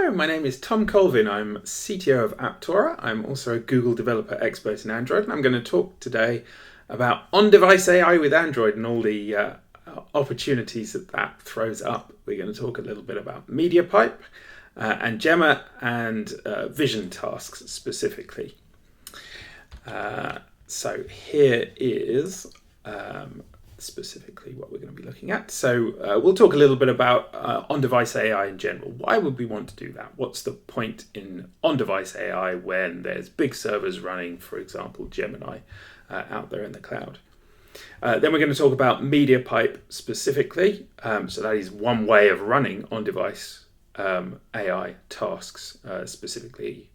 Hello, my name is Tom Colvin. I'm CTO of Aptora. I'm also a Google developer expert in Android, and I'm going to talk today about on-device AI with Android and all the opportunities that throws up. We're going to talk a little bit about MediaPipe and Gemma and vision tasks specifically. So here is specifically what we're going to be looking at. So we'll talk a little bit about on-device AI in general. Why would we want to do that? What's the point in on-device AI when there's big servers running, for example, Gemini, out there in the cloud? Then we're going to talk about MediaPipe specifically. So that is one way of running on-device AI tasks, specifically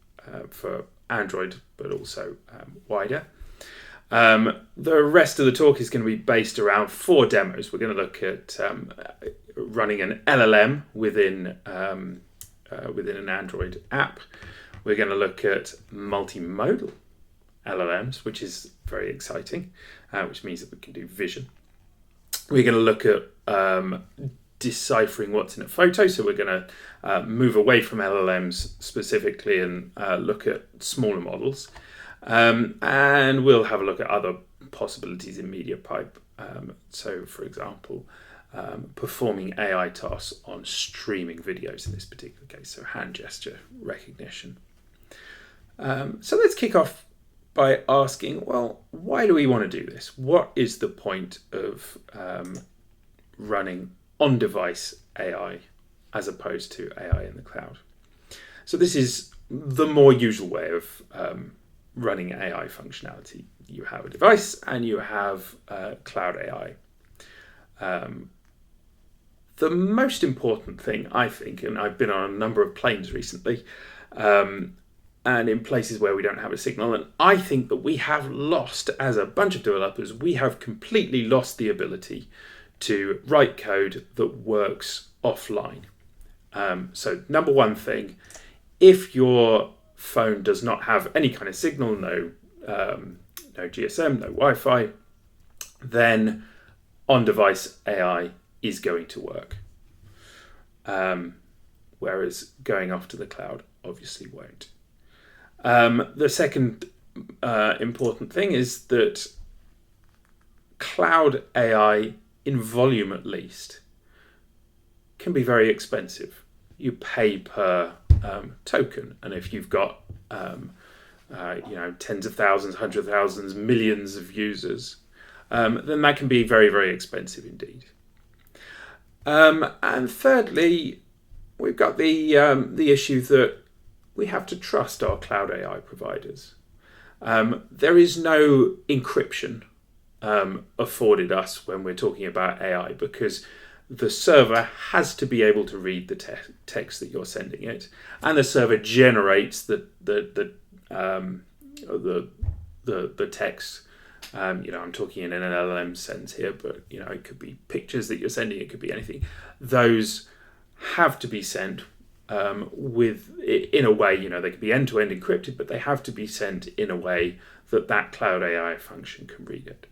for Android, but also wider. The rest of the talk is going to be based around 4 demos. We're going to look at running an LLM within an Android app. We're going to look at multi-modal LLMs, which is very exciting, which means that we can do vision. We're going to look at deciphering what's in a photo. So we're going to move away from LLMs specifically and look at smaller models. And we'll have a look at other possibilities in MediaPipe. So, for example, performing AI tasks on streaming videos in this particular case, so hand gesture recognition. So let's kick off by asking, well, why do we want to do this? What is the point of running on-device AI as opposed to AI in the cloud? So this is the more usual way of running AI functionality. You have a device and you have cloud AI. The most important thing, I think, and I've been on a number of planes recently, and in places where we don't have a signal, and I think that we have lost, as a bunch of developers, we have completely lost the ability to write code that works offline. So number one thing, if your phone does not have any kind of signal, no GSM, no Wi-Fi, then on-device AI is going to work. Whereas going off to the cloud obviously won't. The second important thing is that cloud AI, in volume at least, can be very expensive. You pay per token, and if you've got tens of thousands, hundreds of thousands, millions of users, then that can be very, very expensive indeed. And thirdly, we've got the issue that we have to trust our cloud AI providers. There is no encryption afforded us when we're talking about AI, because the server has to be able to read the text that you're sending it, and the server generates the text. I'm talking in an LLM sense here, but it could be pictures that you're sending. It could be anything. Those have to be sent in a way. They could be end-to-end encrypted, but they have to be sent in a way that cloud AI function can read it.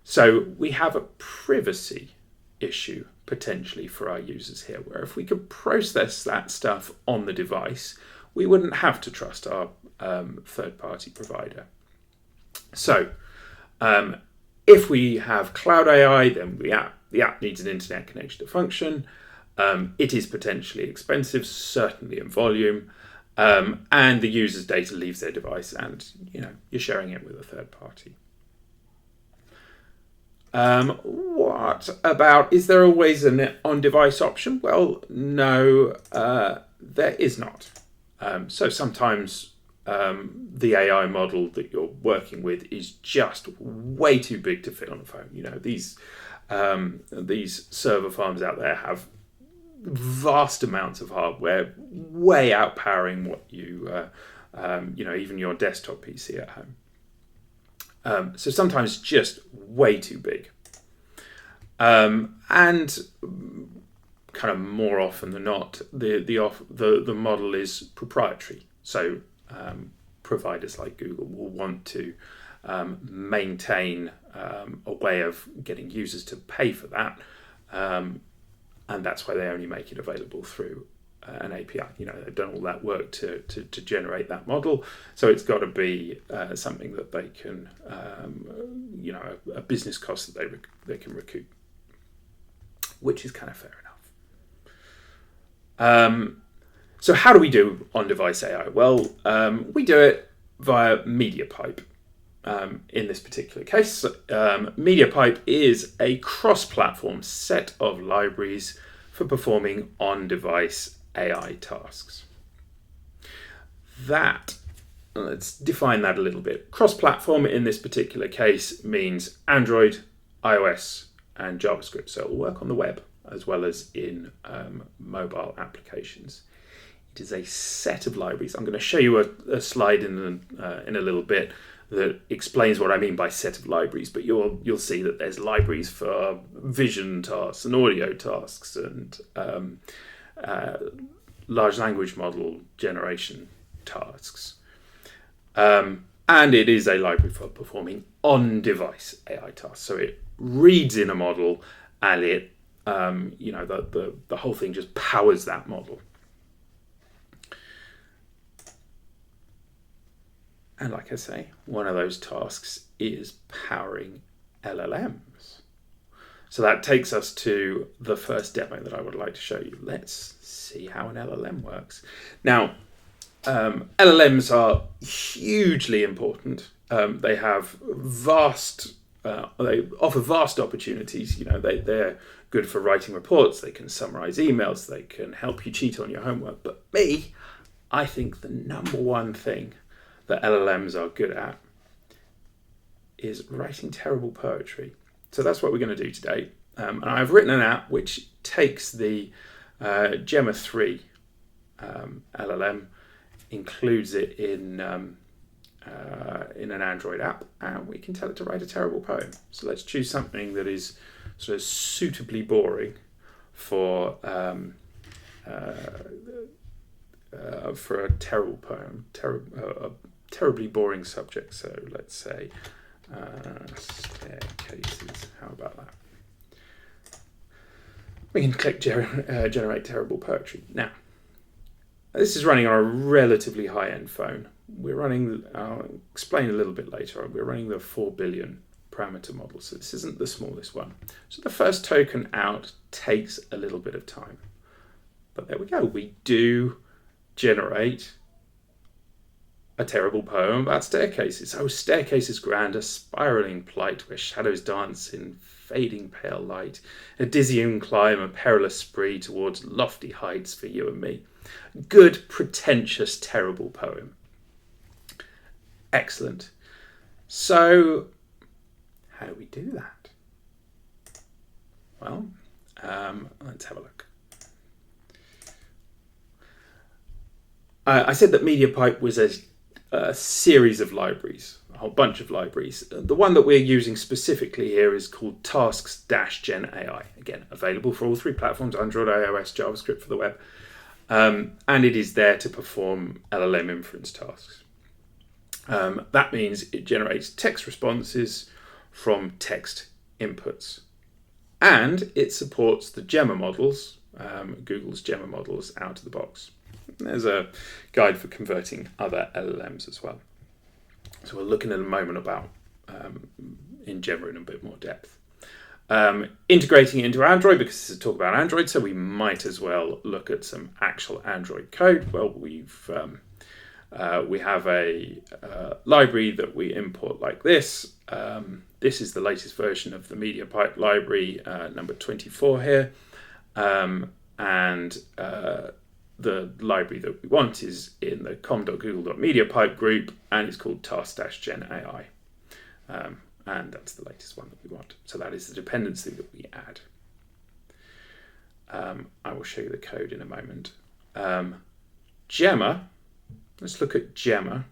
So we have a privacy issue potentially for our users here, where if we could process that stuff on the device, we wouldn't have to trust our third-party provider. So if we have cloud AI, then the app needs an internet connection to function. It is potentially expensive, certainly in volume, and the user's data leaves their device, and you're sharing it with a third party. What about, is there always an on-device option? Well, no, there is not. So sometimes the AI model that you're working with is just way too big to fit on the phone. These server farms out there have vast amounts of hardware, way outpowering what even your desktop PC at home. So sometimes just way too big. And kind of more often than not, the model is proprietary. So providers like Google will want to maintain a way of getting users to pay for that, and that's why they only make it available through an API. They've done all that work to generate that model, so it's got to be something that they can, a business cost that they can recoup, which is kind of fair enough. So how do we do on-device AI? Well, we do it via MediaPipe. In this particular case, MediaPipe is a cross-platform set of libraries for performing on-device AI tasks. Let's define that a little bit. Cross-platform in this particular case means Android, iOS, and JavaScript. So it will work on the web as well as in mobile applications. It is a set of libraries. I'm going to show you a slide in a little bit that explains what I mean by set of libraries, but you'll see that there's libraries for vision tasks and audio tasks and large language model generation tasks. And it is a library for performing on-device AI tasks. So it reads in a model and it, the whole thing just powers that model. And like I say, one of those tasks is powering LLMs. So that takes us to the first demo that I would like to show you. Let's see how an LLM works. Now, LLMs are hugely important. They have they offer vast opportunities. They're good for writing reports. They can summarize emails. They can help you cheat on your homework. But I think the number one thing that LLMs are good at is writing terrible poetry. So that's what we're going to do today. And I've written an app which takes the Gemma 3 LLM, includes it in an Android app, and we can tell it to write a terrible poem. So let's choose something that is sort of suitably boring for a terrible poem, terribly boring subject. So let's say staircases. How about that? We can click generate terrible poetry. Now, this is running on a relatively high-end phone. I'll explain a little bit later, we're running the 4 billion parameter model, so this isn't the smallest one. So the first token out takes a little bit of time. But there we go, we do generate a terrible poem about staircases. Oh, staircases grand, a spiralling plight where shadows dance in fading pale light, a dizzying climb, a perilous spree towards lofty heights for you and me. Good, pretentious, terrible poem. Excellent. So, how do we do that? Well, let's have a look. I said that MediaPipe was a series of libraries, a whole bunch of libraries. The one that we're using specifically here is called Tasks-Gen AI. Again, available for all three platforms, Android, iOS, JavaScript for the web. And it is there to perform LLM inference tasks. That means it generates text responses from text inputs. And it supports the Gemma models, Google's Gemma models, out of the box. There's a guide for converting other LLMs as well. So we'll look in a moment about in Gemma in a bit more depth. Integrating it into Android, because this is a talk about Android, so we might as well look at some actual Android code. Well, we have a library that we import like this. This is the latest version of the MediaPipe library, number 24 here. The library that we want is in the com.google.mediapipe group, and it's called Task-Gen AI. And that's the latest one that we want. So that is the dependency that we add. I will show you the code in a moment. Gemma, let's look at Gemma.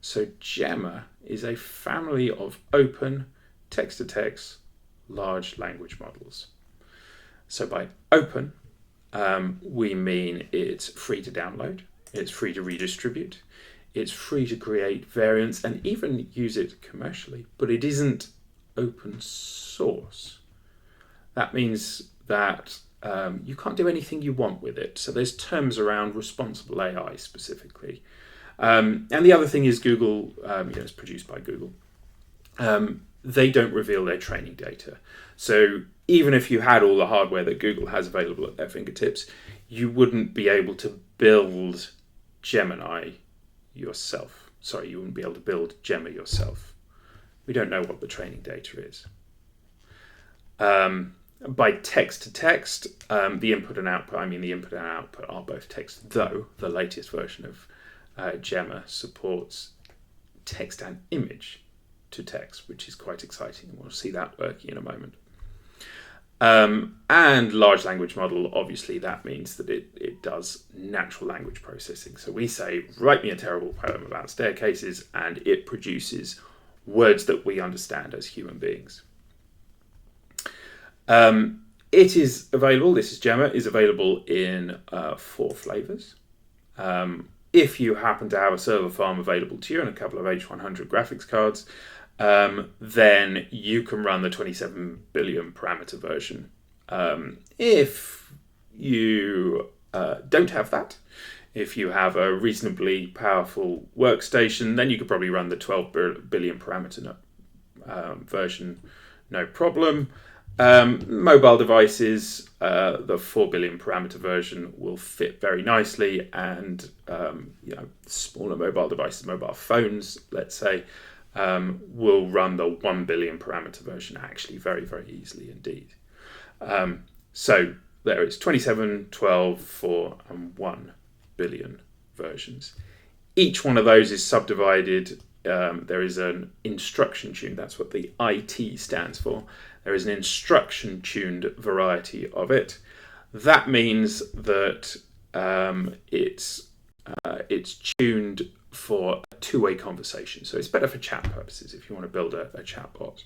So Gemma is a family of open text-to-text large language models. So by open, we mean it's free to download, it's free to redistribute, it's free to create variants and even use it commercially, but it isn't open source. That means that you can't do anything you want with it. So there's terms around responsible AI specifically. And the other thing is Google, it's produced by Google. They don't reveal their training data. So even if you had all the hardware that Google has available at their fingertips, you wouldn't be able to build Gemini yourself. Sorry, you wouldn't be able to build Gemma yourself. We don't know what the training data is. By text to text, the input and output are both text, though the latest version of Gemma supports text and image to text, which is quite exciting, and we'll see that working in a moment. And large language model, obviously that means that it does natural language processing. So we say, write me a terrible poem about staircases, and it produces words that we understand as human beings. It is available, this is Gemma, is available in 4 flavors. If you happen to have a server farm available to you and a couple of H100 graphics cards, then you can run the 27 billion parameter version. If you don't have that, if you have a reasonably powerful workstation, then you could probably run the 12 billion parameter version, no problem. Mobile devices, the 4 billion parameter version will fit very nicely, and smaller mobile devices, mobile phones, let's say, will run the 1 billion parameter version actually very, very easily indeed. So there is 27, 12, 4, and 1 billion versions. Each one of those is subdivided. There is an instruction tune, that's what the IT stands for. There is an instruction-tuned variety of it. That means that it's tuned for a two-way conversation. So it's better for chat purposes if you want to build a chat bot.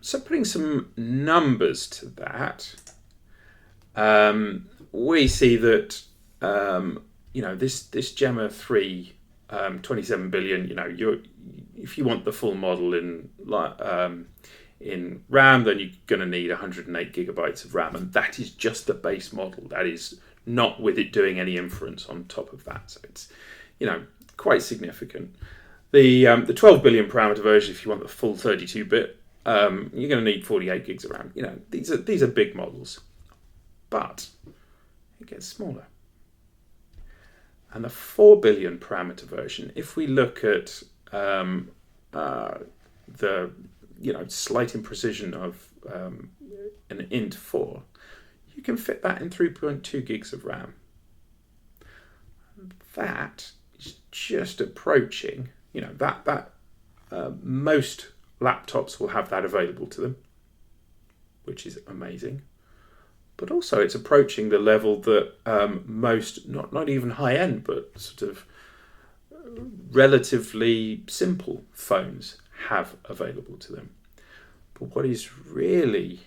So putting some numbers to that, we see that this Gemma 3 27 billion, if you want the full model in RAM, then you're going to need 108 gigabytes of RAM, and that is just the base model. That is not with it doing any inference on top of that. So it's quite significant. The 12 billion parameter version, if you want the full 32-bit, you're going to need 48 gigs of RAM. These are big models, but it gets smaller. And the 4 billion parameter version, if we look at the slight imprecision of an int 4, you can fit that in 3.2 gigs of RAM. That is just approaching, most laptops will have that available to them, which is amazing. But also it's approaching the level that most, not even high-end, but sort of relatively simple phones have available to them. But what is really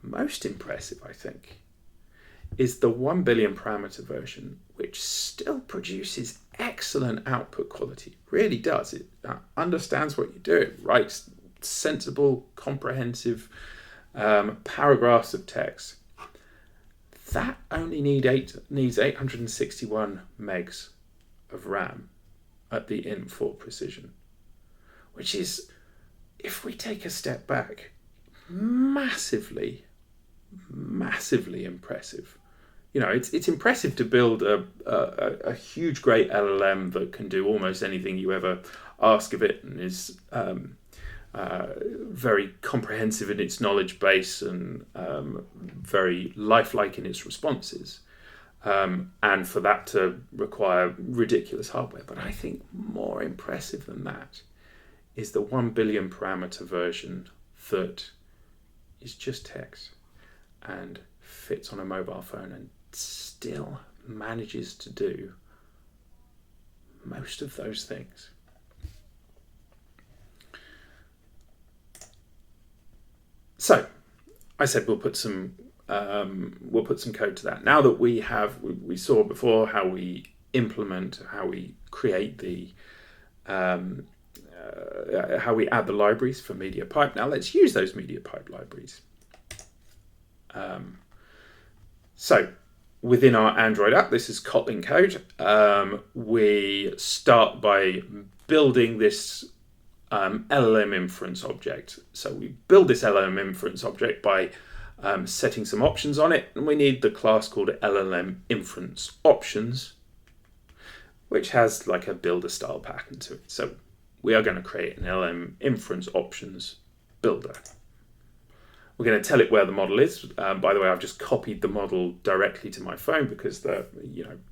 most impressive, I think, is the 1 billion parameter version, which still produces excellent output quality. Really does. It understands what you're doing, writes sensible, comprehensive paragraphs of text. That only needs 861 megs of RAM at the int 4 precision, which is, if we take a step back, massively impressive. It's impressive to build a huge, great LLM that can do almost anything you ever ask of it, and is very comprehensive in its knowledge base, and very lifelike in its responses. And for that to require ridiculous hardware. But I think more impressive than that is the 1 billion parameter version that is just text and fits on a mobile phone and still manages to do most of those things. So I said we'll put some code to that. Now that we saw before how we implement, how we create how we add the libraries for MediaPipe. Now let's use those MediaPipe libraries. So within our Android app, this is Kotlin code. We start by building this LLM inference object. So we build this LLM inference object by setting some options on it, and we need the class called LLM inference options, which has like a builder style pattern to it. So we are going to create an LLM inference options builder. We're going to tell it where the model is. By the way, I've just copied the model directly to my phone because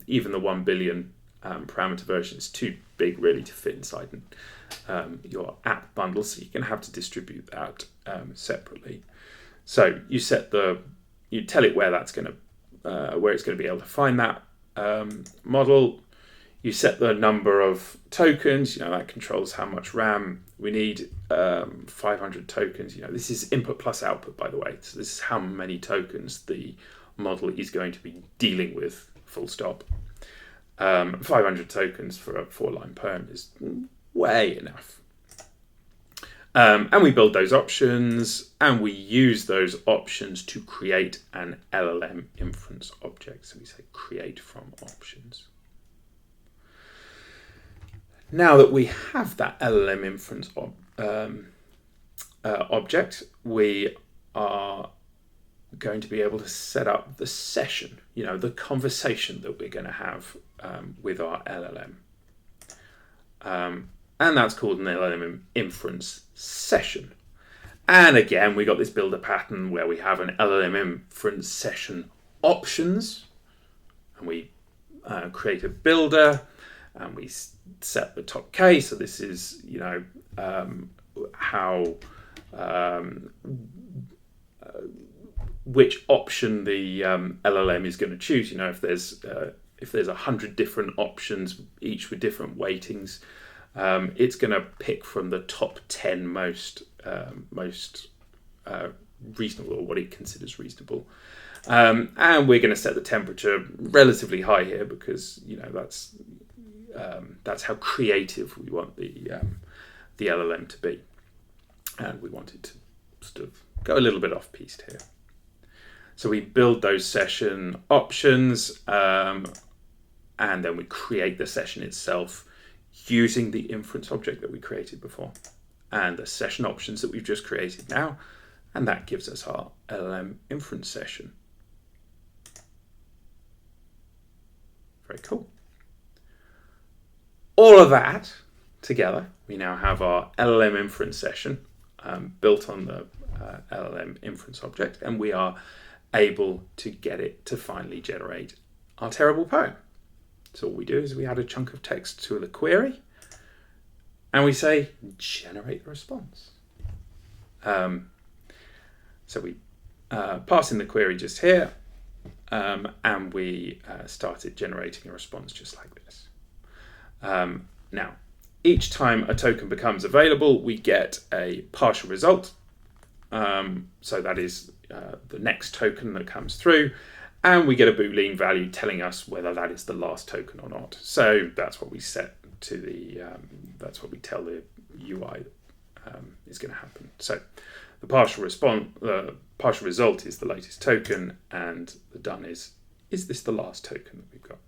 even the 1 billion parameter version is too big really to fit inside your app bundle, so you're going to have to distribute that separately. So you tell it where that's going to, where it's going to be able to find that model. You set the number of tokens. That controls how much RAM we need. 500 tokens. This is input plus output, by the way. So this is how many tokens the model is going to be dealing with. Full stop. 500 tokens for a 4-line poem is way enough. And we build those options, and we use those options to create an LLM inference object. So we say create from options. Now that we have that LLM inference object, we are going to be able to set up the session, the conversation that we're going to have with our LLM. And that's called an LLM inference session. And again, we got this builder pattern where we have an LLM inference session options, and we create a builder, and we set the top case. So this is, how which option the LLM is going to choose. If there's 100 different options, each with different weightings, it's going to pick from the top 10 most reasonable, or what it considers reasonable. And we're going to set the temperature relatively high here because that's how creative we want the LLM to be, and we want it to sort of go a little bit off piste here. So we build those session options, and then we create the session itself using the inference object that we created before and the session options that we've just created now, and that gives us our LLM inference session. Very cool. All of that together, we now have our LLM inference session built on the LLM inference object, and we are able to get it to finally generate our terrible poem. So all we do is we add a chunk of text to the query, and we say, generate the response. So we pass in the query just here, and we started generating a response just like this. Now, each time a token becomes available, we get a partial result. So that is the next token that comes through, and we get a Boolean value telling us whether that is the last token or not. So that's what we set to the, that's what we tell the UI is going to happen. So the partial result is the latest token, and the done is this the last token that we've got?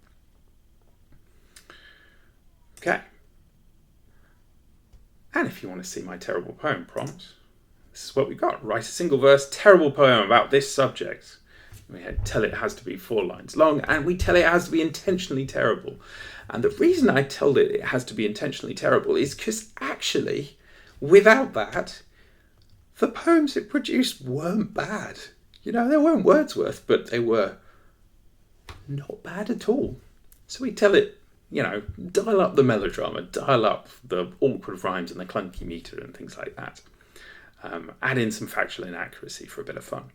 Okay. And if you want to see my terrible poem prompt, this is what we got. Write a single verse terrible poem about this subject. We tell it has to be 4 lines long, and we tell it has to be intentionally terrible. And the reason I told it has to be intentionally terrible is because actually, without that, the poems it produced weren't bad. They weren't Wordsworth, but they were not bad at all. So we tell it, dial up the melodrama, dial up the awkward rhymes and the clunky meter and things like that. Add in some factual inaccuracy for a bit of fun.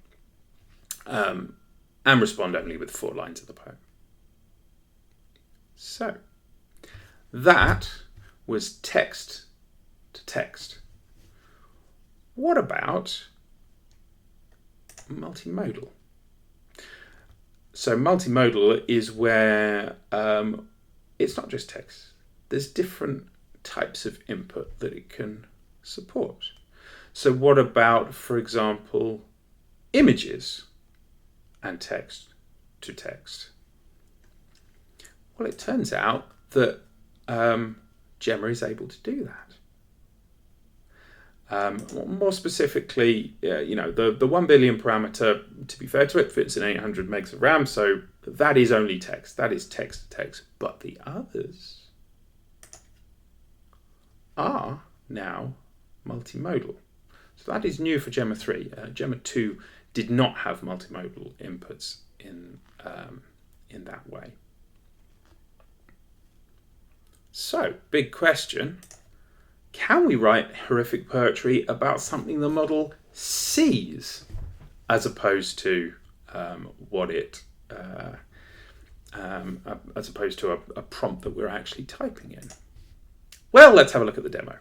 And respond only with 4 lines of the poem. So, that was text to text. What about multimodal? So multimodal is where it's not just text. There's different types of input that it can support. So what about, for example, images? and text to text. Well, it turns out that Gemma is able to do that. More specifically, the 1 billion parameter, to be fair to it, fits in 800 megs of RAM, so that is only text. That is text to text. But the others are now multimodal. So that is new for Gemma 3. Gemma 2 did not have multimodal inputs in that way. So, big question. Can we write horrific poetry about something the model sees as opposed to as opposed to a prompt that we're actually typing in? Well, let's have a look at the demo.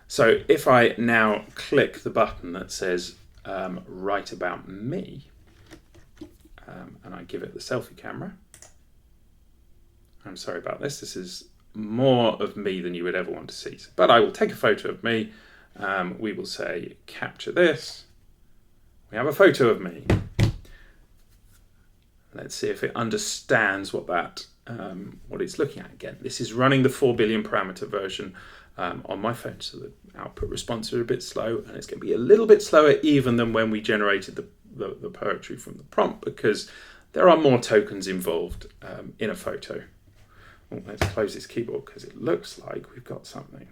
So if I now click the button that says write about me, and I give it the selfie camera, I'm sorry about this, this is more of me than you would ever want to see. But I will take a photo of me. We will say capture this. We have a photo of me. Let's see if it understands what it's looking at. Again, this is running the 4 billion parameter version on my phone, so the output response is a bit slow, and it's going to be a little bit slower even than when we generated the poetry from the prompt, because there are more tokens involved in a photo. Oh, let's close this keyboard because it looks like we've got something.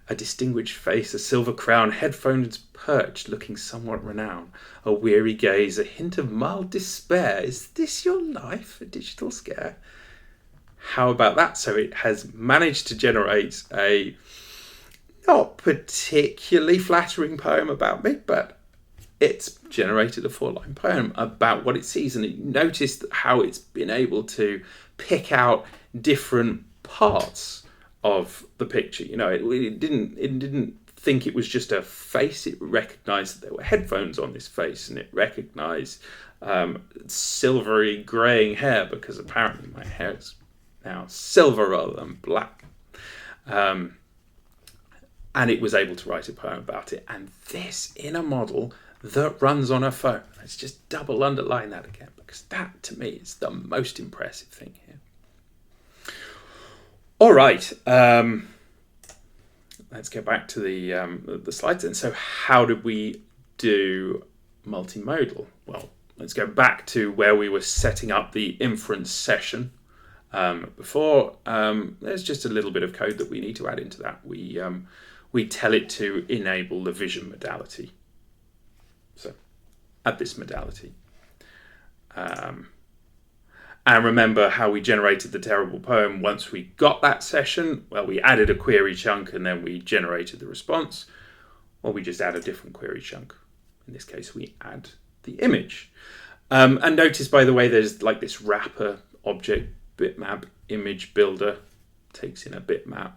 A distinguished face, a silver crown, headphones perched, looking somewhat renowned. A weary gaze, a hint of mild despair. Is this your life, a digital scare? How about that? So it has managed to generate a not particularly flattering poem about me, but it's generated a 4-line poem about what it sees, and it noticed how it's been able to pick out different parts of the picture. It didn't think it was just a face. It recognised that there were headphones on this face, and it recognised silvery greying hair, because apparently my hair is now silver rather than black. And it was able to write a poem about it, and this in a model that runs on a phone. Let's just double underline that again, because that to me is the most impressive thing here. All right, let's get back to the slides then. So how did we do multimodal? Well, let's go back to where we were setting up the inference session before. There's just a little bit of code that we need to add into that. We tell it to enable the vision modality. So add this modality. And remember how we generated the terrible poem once we got that session? Well, we added a query chunk and then we generated the response. Or we just add a different query chunk. In this case, we add the image. And notice, by the way, there's like this wrapper object, bitmap image builder, takes in a bitmap.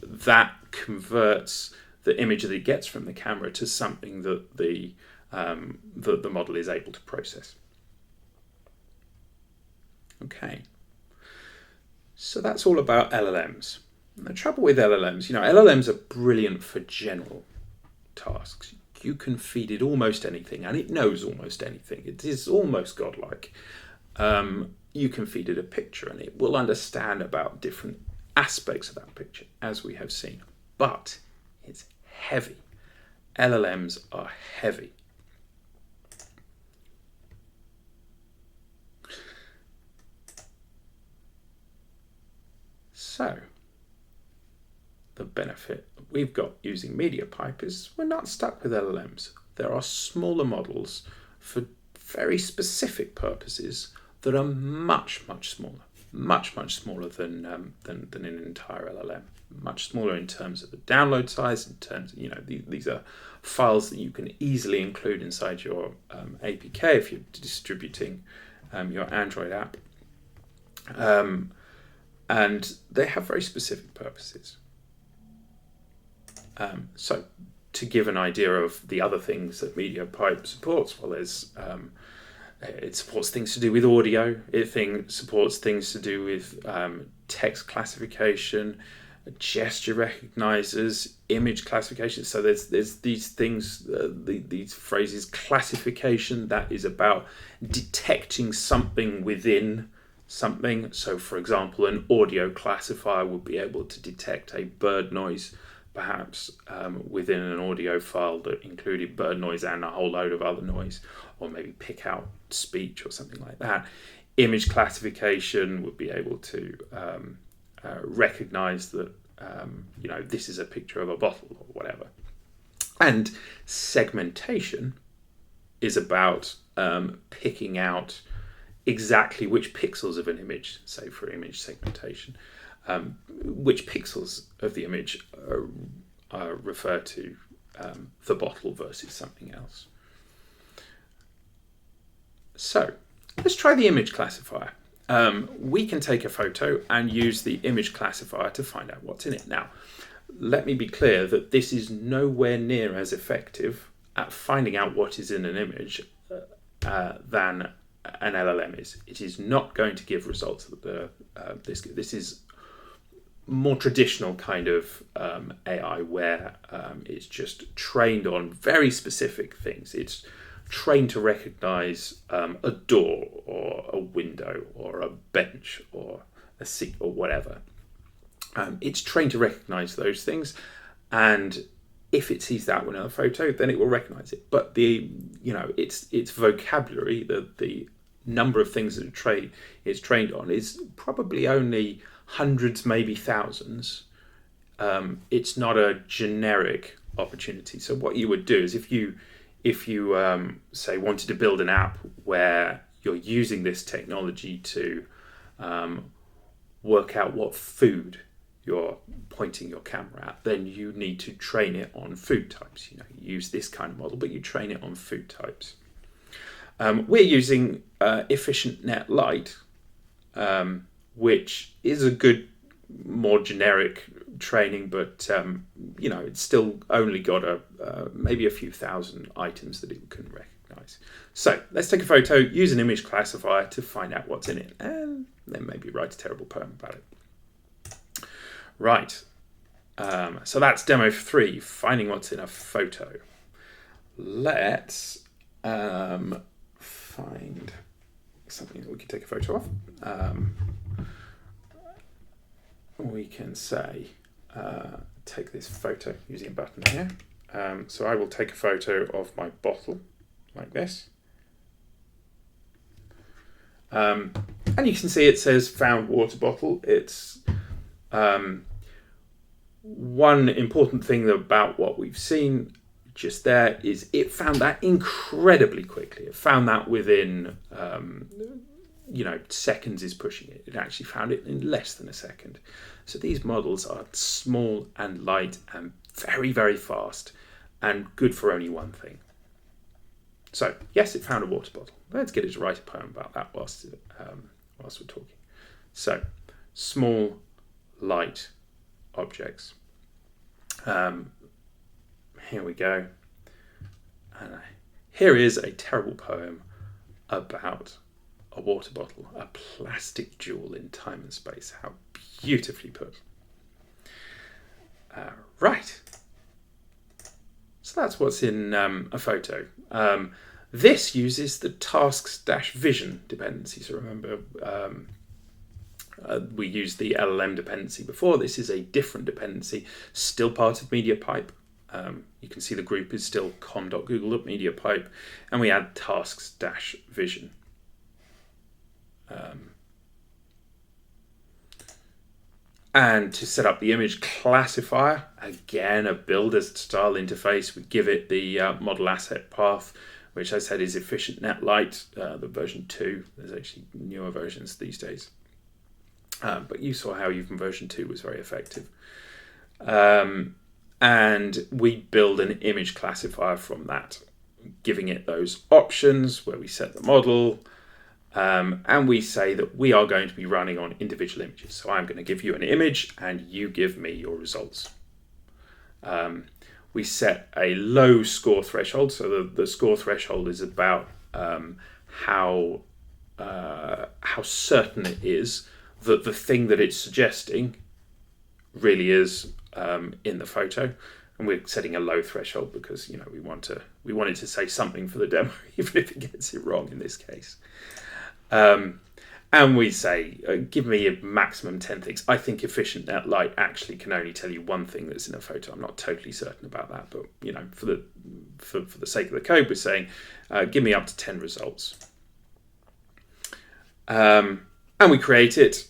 That converts the image that it gets from the camera to something that the model is able to process. Okay, so that's all about LLMs. And the trouble with LLMs, LLMs are brilliant for general tasks. You can feed it almost anything, and it knows almost anything. It is almost godlike. You can feed it a picture, and it will understand about different aspects of that picture, as we have seen. But it's heavy. LLMs are heavy. So, the benefit that we've got using MediaPipe is we're not stuck with LLMs. There are smaller models for very specific purposes that are much, much smaller. Much, much smaller than an entire LLM. Much smaller in terms of the download size, in terms of, these are files that you can easily include inside your APK if you're distributing your Android app. And they have very specific purposes. So to give an idea of the other things that MediaPipe supports, well, it supports things to do with audio. It supports things to do with text classification. gesture recognizers, image classification. So there's these things, these phrases. Classification, that is about detecting something within something. So for example, an audio classifier would be able to detect a bird noise, perhaps within an audio file that included bird noise and a whole load of other noise, or maybe pick out speech or something like that. Image classification would be able to recognize that this is a picture of a bottle or whatever. And segmentation is about picking out exactly which pixels of an image, say for image segmentation, which pixels of the image refer to the bottle versus something else. So let's try the image classifier. We can take a photo and use the image classifier to find out what's in it. Now, let me be clear that this is nowhere near as effective at finding out what is in an image than an LLM is. It is not going to give results that this is more traditional kind of AI where it's just trained on very specific things. It's trained to recognize a door or a window or a bench or a seat or whatever. It's trained to recognize those things, and if it sees that in a photo, then it will recognize it. But its vocabulary, the number of things that it's trained on, is probably only hundreds, maybe thousands. It's not a generic opportunity. So what you would do is if you say wanted to build an app where you're using this technology to work out what food you're pointing your camera at, then you need to train it on food types. You use this kind of model, but you train it on food types. We're using Efficient Net Light, which is a good, more generic training, but it's still only got maybe a few thousand items that it can recognize. So let's take a photo, use an image classifier to find out what's in it, and then maybe write a terrible poem about it. Right. So that's demo 3, finding what's in a photo. Let's find something that we can take a photo of. We can say, take this photo using a button here. So I will take a photo of my bottle like this. And you can see it says found water bottle. It's one important thing about what we've seen just there is it found that incredibly quickly. It found that within seconds is pushing it. It actually found it in less than a second. So these models are small and light and very, very fast and good for only one thing. So yes, it found a water bottle. Let's get it to write a poem about that whilst we're talking. So small, light objects. Here we go. And here is a terrible poem about a water bottle, a plastic jewel in time and space. How beautifully put. Right. So that's what's in a photo. This uses the tasks-vision dependency. So remember, we used the LLM dependency before. This is a different dependency, still part of MediaPipe. You can see the group is still com.google.mediapipe, and we add tasks-vision. And to set up the image classifier, again, a builder style interface, we give it the model asset path, which I said is Efficient Net Light, the version 2. There's actually newer versions these days. But you saw how even version 2 was very effective. And we build an image classifier from that, giving it those options where we set the model, and we say that we are going to be running on individual images. So I'm going to give you an image and you give me your results. We set a low score threshold. So the score threshold is about how certain it is that the thing that it's suggesting really is in the photo. And we're setting a low threshold because we wanted to say something for the demo, even if it gets it wrong in this case. And we say, give me a maximum 10 things. I think efficient light actually can only tell you one thing that's in a photo. I'm not totally certain about that, but for the sake of the code, we're saying, give me up to 10 results. And we create it,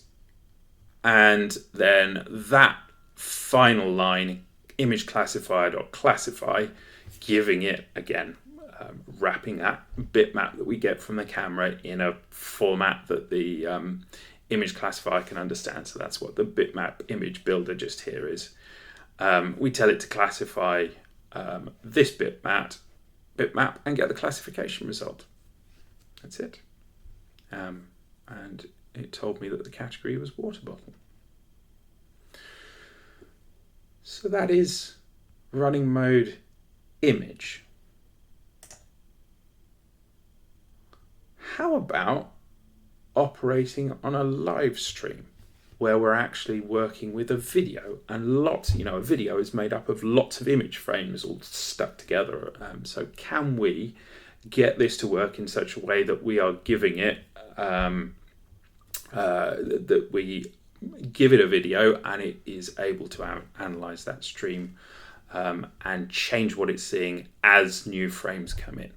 and then that final line, image classifier.classify, giving it again, wrapping that bitmap that we get from the camera in a format that the image classifier can understand. So that's what the bitmap image builder just here is. We tell it to classify this bitmap and get the classification result. That's it. And it told me that the category was water bottle. So that is running mode image. How about operating on a live stream where we're actually working with a video and a video is made up of lots of image frames all stuck together. So can we get this to work in such a way that we are giving it, that we give it a video and it is able to analyze that stream and change what it's seeing as new frames come in?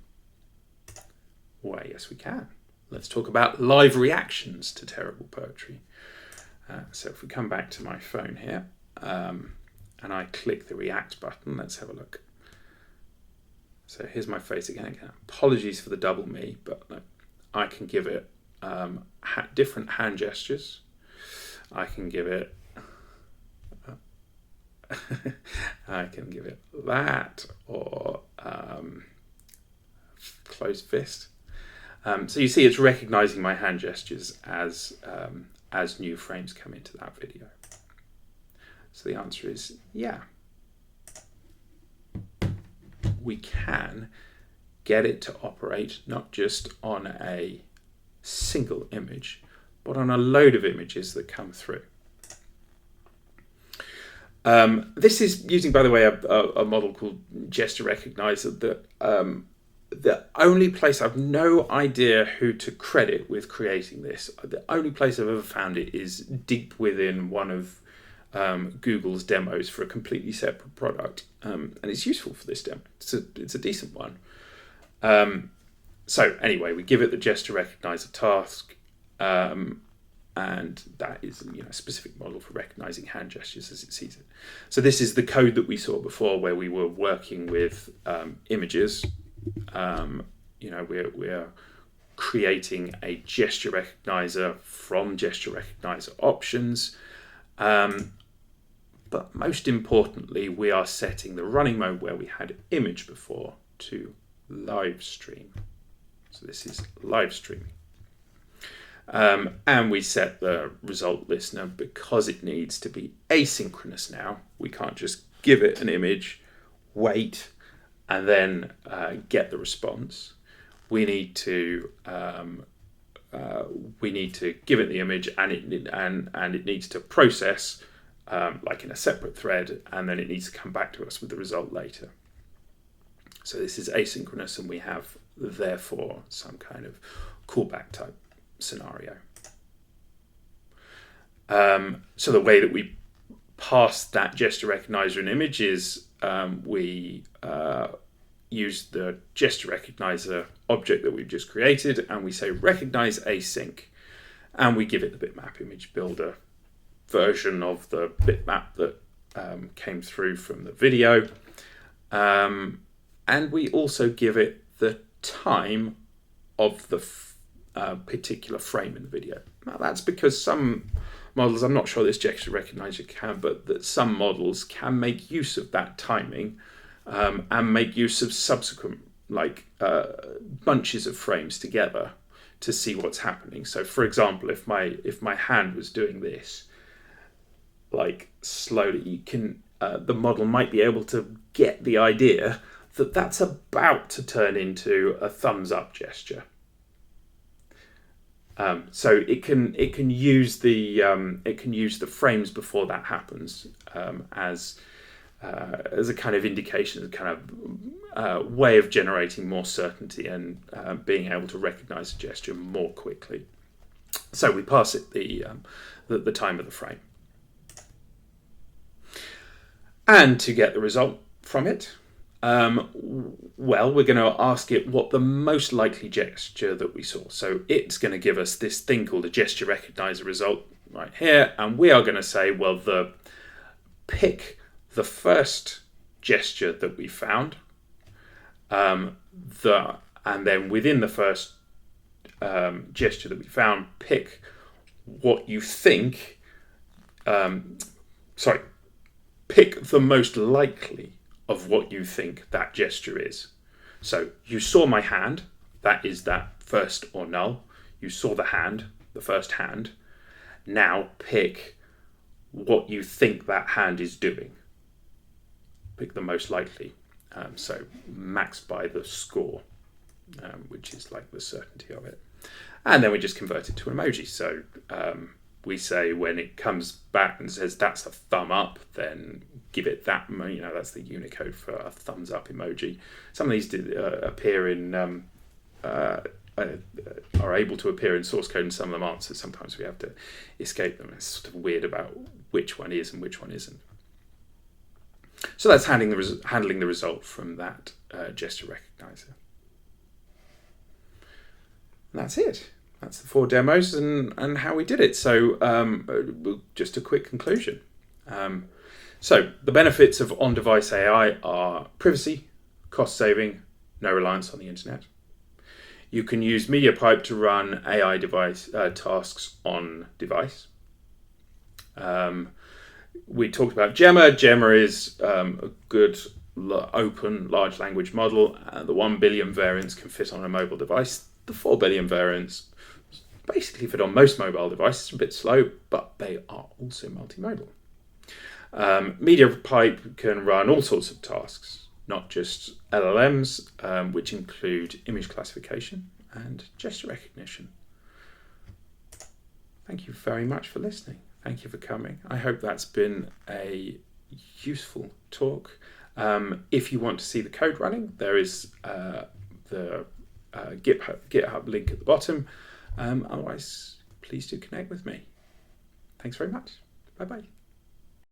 Why, yes, we can. Let's talk about live reactions to terrible poetry. So if we come back to my phone here and I click the react button, let's have a look. So here's my face again. Apologies for the double me, but I can give it different hand gestures. I can give it that, or closed fist. So you see it's recognizing my hand gestures as new frames come into that video. So the answer is yeah. We can get it to operate not just on a single image, but on a load of images that come through. This is using, by the way, a model called Gesture Recognizer that the only place, I've no idea who to credit with creating this. The only place I've ever found it is deep within one of Google's demos for a completely separate product. And it's useful for this demo. It's a decent one. So anyway, we give it the Gesture Recognizer task. And that is a specific model for recognizing hand gestures as it sees it. So this is the code that we saw before where we were working with images. We're creating a gesture recognizer from gesture recognizer options. But most importantly, we are setting the running mode where we had image before to live stream. So this is live streaming. And we set the result listener because it needs to be asynchronous now. We can't just give it an image, wait, and then get the response. We need to give it the image, and it needs to process like in a separate thread, and then it needs to come back to us with the result later. So this is asynchronous, and we have therefore some kind of callback type scenario. So the way that we pass that gesture recognizer an image is we use the gesture recognizer object that we've just created, and we say recognize async, and we give it the bitmap image builder version of the bitmap that came through from the video, and we also give it the time of the particular frame in the video. Now that's because some models, I'm not sure this gesture recognizer can, but that some models can make use of that timing and make use of subsequent bunches of frames together to see what's happening. So for example, if my hand was doing this, like slowly, you can the model might be able to get the idea that that's about to turn into a thumbs up gesture. So it can use the frames before that happens as a kind of indication, a kind of way of generating more certainty and being able to recognise a gesture more quickly. So we pass it the time of the frame, and to get the result from it, well, we're going to ask it what the most likely gesture that we saw. So it's going to give us this thing called a gesture recognizer result right here, and we are going to say, well, pick the first gesture that we found, and then within the first gesture that we found, pick what you think. Pick the most likely of what you think that gesture is. So you saw my hand, that is that first or null. You saw the hand, the first hand. Now pick what you think that hand is doing. Pick the most likely. So max by the score, which is like the certainty of it. And then we just convert it to an emoji. So we say when it comes back and says that's a thumb up, then give it that, that's the Unicode for a thumbs up emoji. Some of these appear in, are able to appear in source code and some of them aren't, so sometimes we have to escape them. It's sort of weird about which one is and which one isn't. So that's handling the result from that gesture recognizer. And that's it. That's the 4 demos and how we did it. So just a quick conclusion. So the benefits of on-device AI are privacy, cost saving, no reliance on the internet. You can use MediaPipe to run AI device tasks on device. We talked about Gemma. Gemma is a good open large language model. The 1 billion variants can fit on a mobile device. The 4 billion variants basically fit on most mobile devices, a bit slow, but they are also multimodal. MediaPipe can run all sorts of tasks, not just LLMs, which include image classification and gesture recognition. Thank you very much for listening. Thank you for coming. I hope that's been a useful talk. If you want to see the code running, there is the GitHub link at the bottom. Otherwise, please do connect with me. Thanks very much. Bye-bye.